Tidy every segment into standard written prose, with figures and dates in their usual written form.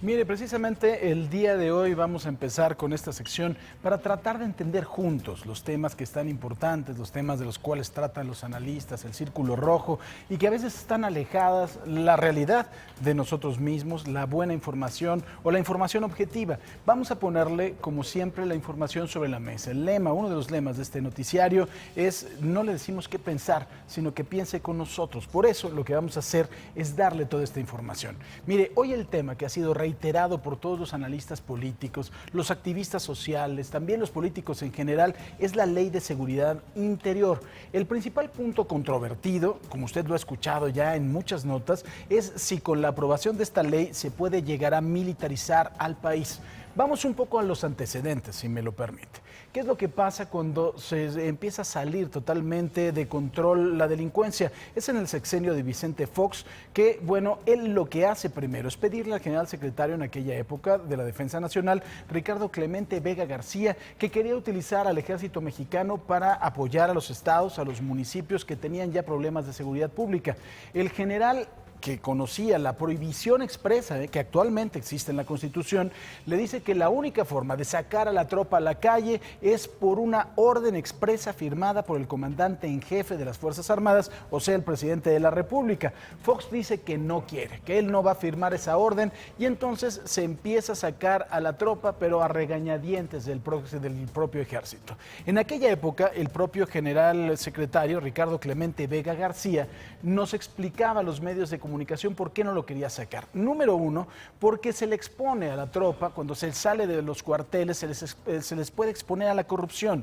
Mire, precisamente el día de hoy vamos a empezar con esta sección para tratar de entender juntos los temas que están importantes, los temas de los cuales tratan los analistas, el círculo rojo, y que a veces están alejadas la realidad de nosotros mismos, la buena información o la información objetiva. Vamos a ponerle, como siempre, la información sobre la mesa. El lema, uno de los lemas de este noticiario es: no le decimos qué pensar, sino que piense con nosotros. Por eso lo que vamos a hacer es darle toda esta información. Mire, hoy el tema que ha sido reiterado por todos los analistas políticos, los activistas sociales, también los políticos en general, es la Ley de Seguridad Interior. El principal punto controvertido, como usted lo ha escuchado ya en muchas notas, es si con la aprobación de esta ley se puede llegar a militarizar al país. Vamos un poco a los antecedentes, si me lo permite. ¿Qué es lo que pasa cuando se empieza a salir totalmente de control la delincuencia? Es en el sexenio de Vicente Fox que, bueno, él lo que hace primero es pedirle al general secretario en aquella época de la Defensa Nacional, Ricardo Clemente Vega García, que quería utilizar al ejército mexicano para apoyar a los estados, a los municipios que tenían ya problemas de seguridad pública. El general, que conocía la prohibición expresa que actualmente existe en la Constitución, le dice que la única forma de sacar a la tropa a la calle es por una orden expresa firmada por el comandante en jefe de las Fuerzas Armadas, o sea, el presidente de la República. Fox dice que no quiere, que él no va a firmar esa orden, y entonces se empieza a sacar a la tropa, pero a regañadientes del propio ejército. En aquella época, el propio general secretario, Ricardo Clemente Vega García, nos explicaba a los medios de comunicación por qué no lo quería sacar. Número uno, porque se le expone a la tropa, cuando se sale de los cuarteles, se les puede exponer a la corrupción,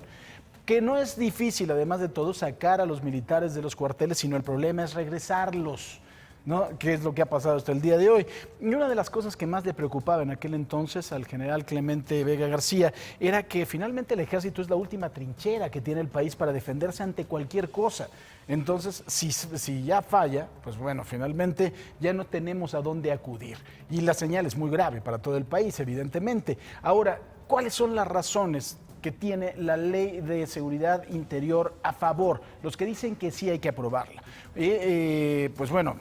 que no es difícil, además de todo, sacar a los militares de los cuarteles, sino el problema es regresarlos, ¿no? ¿Qué es lo que ha pasado hasta el día de hoy? Y una de las cosas que más le preocupaba en aquel entonces al general Clemente Vega García era que finalmente el ejército es la última trinchera que tiene el país para defenderse ante cualquier cosa. Entonces, si ya falla, pues bueno, finalmente ya no tenemos a dónde acudir. Y la señal es muy grave para todo el país, evidentemente. Ahora, ¿cuáles son las razones que tiene la Ley de Seguridad Interior a favor? Los que dicen que sí hay que aprobarla. Pues bueno,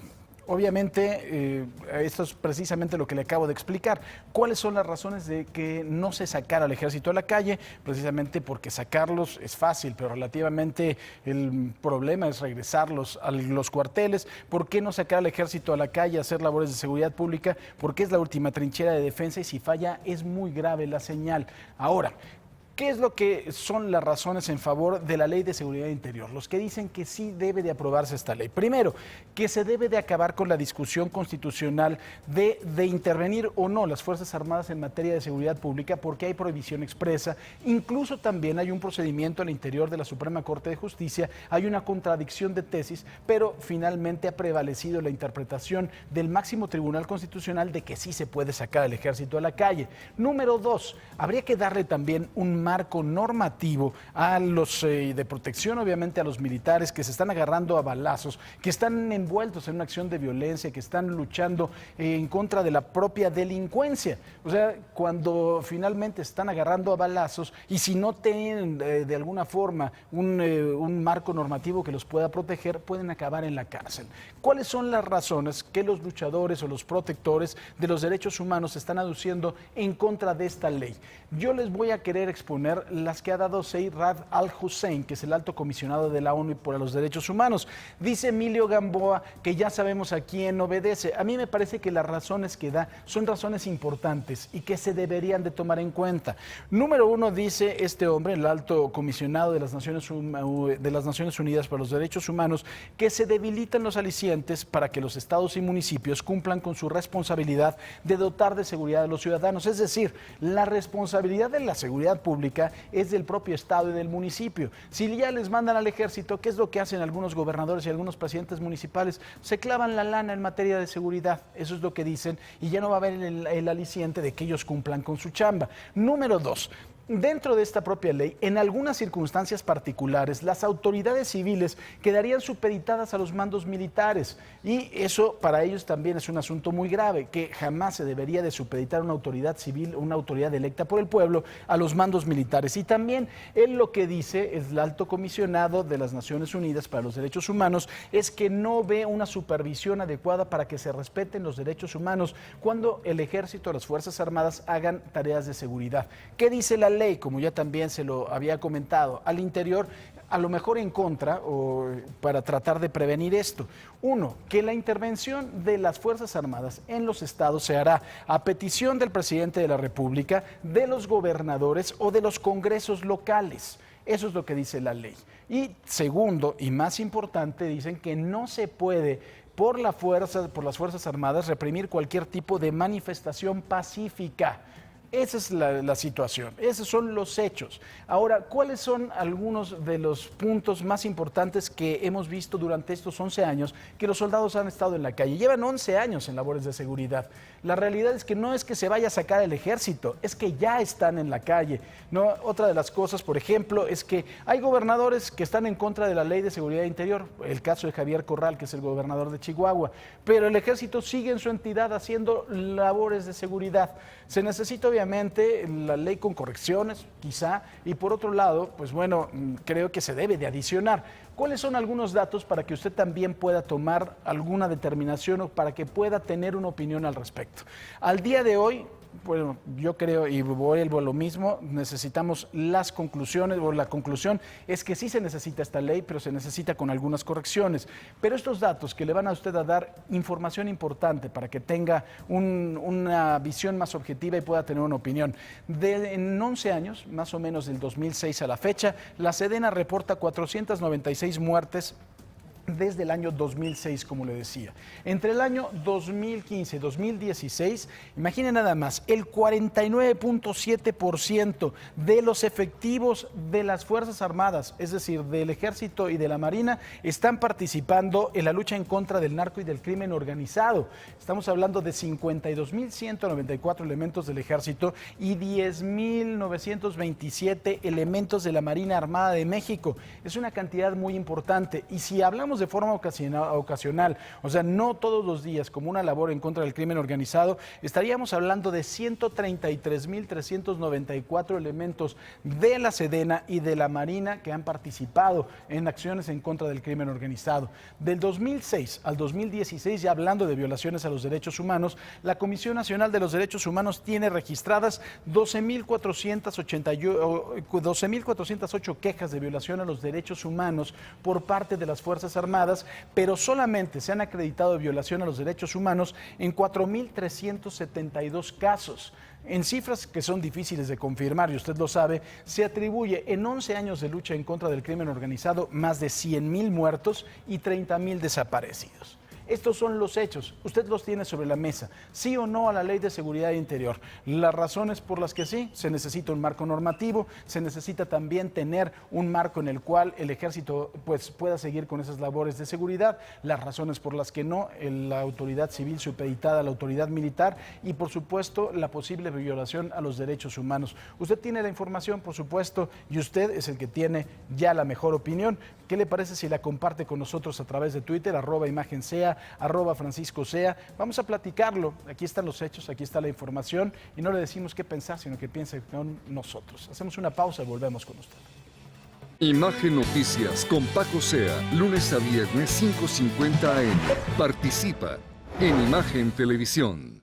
obviamente, esto es precisamente lo que le acabo de explicar. ¿Cuáles son las razones de que no se sacara al ejército a la calle? Precisamente porque sacarlos es fácil, pero relativamente el problema es regresarlos a los cuarteles. ¿Por qué no sacar al ejército a la calle a hacer labores de seguridad pública? Porque es la última trinchera de defensa y si falla es muy grave la señal. Ahora, ¿qué es lo que son las razones en favor de la Ley de Seguridad Interior? Los que dicen que sí debe de aprobarse esta ley. Primero, que se debe de acabar con la discusión constitucional de intervenir o no las Fuerzas Armadas en materia de seguridad pública, porque hay prohibición expresa. Incluso también hay un procedimiento al interior de la Suprema Corte de Justicia, hay una contradicción de tesis, pero finalmente ha prevalecido la interpretación del máximo Tribunal Constitucional de que sí se puede sacar al ejército a la calle. Número dos, habría que darle también un marco normativo a los de protección, obviamente a los militares que se están agarrando a balazos, que están envueltos en una acción de violencia, que están luchando en contra de la propia delincuencia. O sea, cuando finalmente están agarrando a balazos y si no tienen de alguna forma un marco normativo que los pueda proteger, pueden acabar en la cárcel. ¿Cuáles son las razones que los luchadores o los protectores de los derechos humanos están aduciendo en contra de esta ley? Yo les voy a querer exponer las que ha dado Zeid Ra'ad al-Hussein, que es el alto comisionado de la ONU por los derechos humanos. Dice Emilio Gamboa que ya sabemos a quién obedece. A mí me parece que las razones que da son razones importantes y que se deberían de tomar en cuenta. Número uno, dice este hombre, el alto comisionado de las Naciones Unidas para los Derechos Humanos, que se debilitan los alicientes para que los estados y municipios cumplan con su responsabilidad de dotar de seguridad a los ciudadanos. Es decir, la responsabilidad de la seguridad pública es del propio estado y del municipio. Si ya les mandan al ejército, ¿qué es lo que hacen algunos gobernadores y algunos presidentes municipales? Se clavan la lana en materia de seguridad, eso es lo que dicen, y ya no va a haber el aliciente de que ellos cumplan con su chamba. Número dos, Dentro de esta propia ley, en algunas circunstancias particulares, las autoridades civiles quedarían supeditadas a los mandos militares y eso para ellos también es un asunto muy grave, que jamás se debería de supeditar una autoridad civil, una autoridad electa por el pueblo, a los mandos militares. Y también él lo que dice, el alto comisionado de las Naciones Unidas para los Derechos Humanos, es que no ve una supervisión adecuada para que se respeten los derechos humanos cuando el ejército o las Fuerzas Armadas hagan tareas de seguridad. ¿Qué dice la ley? Como ya también se lo había comentado, al interior, a lo mejor en contra o para tratar de prevenir esto. Uno, que la intervención de las Fuerzas Armadas en los estados se hará a petición del presidente de la República, de los gobernadores o de los congresos locales. Eso es lo que dice la ley. Y segundo, y más importante, dicen que no se puede por las Fuerzas Armadas reprimir cualquier tipo de manifestación pacífica. Esa es la situación, esos son los hechos. Ahora, ¿cuáles son algunos de los puntos más importantes que hemos visto durante estos 11 años que los soldados han estado en la calle? Llevan 11 años en labores de seguridad. La realidad es que no es que se vaya a sacar el ejército, es que ya están en la calle. ¿No? Otra de las cosas, por ejemplo, es que hay gobernadores que están en contra de la Ley de Seguridad Interior, el caso de Javier Corral, que es el gobernador de Chihuahua, pero el ejército sigue en su entidad haciendo labores de seguridad. Se necesita obviamente la ley con correcciones, quizá, y por otro lado, pues bueno, creo que se debe de adicionar. ¿Cuáles son algunos datos para que usted también pueda tomar alguna determinación o para que pueda tener una opinión al respecto? Al día de hoy, bueno, yo creo y vuelvo a lo mismo, necesitamos las conclusiones, o la conclusión es que sí se necesita esta ley, pero se necesita con algunas correcciones. Pero estos datos que le van a usted a dar información importante para que tenga una visión más objetiva y pueda tener una opinión. En 11 años, más o menos del 2006 a la fecha, la Sedena reporta 496 muertes desde el año 2006, como le decía. Entre el año 2015 y 2016, imaginen nada más, el 49.7% de los efectivos de las Fuerzas Armadas, es decir, del Ejército y de la Marina, están participando en la lucha en contra del narco y del crimen organizado. Estamos hablando de 52.194 elementos del Ejército y 10.927 elementos de la Marina Armada de México. Es una cantidad muy importante y si hablamos de forma ocasional, o sea, no todos los días como una labor en contra del crimen organizado, estaríamos hablando de 133.394 elementos de la Sedena y de la Marina que han participado en acciones en contra del crimen organizado. Del 2006 al 2016, ya hablando de violaciones a los derechos humanos, la Comisión Nacional de los Derechos Humanos tiene registradas 12.408 quejas de violación a los derechos humanos por parte de las Fuerzas Armadas, pero solamente se han acreditado violación a los derechos humanos en 4.372 casos. En cifras que son difíciles de confirmar, y usted lo sabe, se atribuye en 11 años de lucha en contra del crimen organizado más de 100.000 muertos y 30.000 desaparecidos. Estos son los hechos, usted los tiene sobre la mesa, sí o no a la Ley de Seguridad Interior. Las razones por las que sí, se necesita un marco normativo, se necesita también tener un marco en el cual el Ejército pues, pueda seguir con esas labores de seguridad, las razones por las que no, la autoridad civil supeditada a la autoridad militar y por supuesto la posible violación a los derechos humanos. Usted tiene la información, por supuesto, y usted es el que tiene ya la mejor opinión. ¿Qué le parece si la comparte con nosotros a través de Twitter, @imagen_sea, @Francisco Sea? Vamos a platicarlo. Aquí están los hechos, aquí está la información y no le decimos qué pensar, sino que piense con nosotros. Hacemos una pausa y volvemos con usted. Imagen Noticias con Paco Sea, lunes a viernes 5:50 AM. Participa en Imagen Televisión.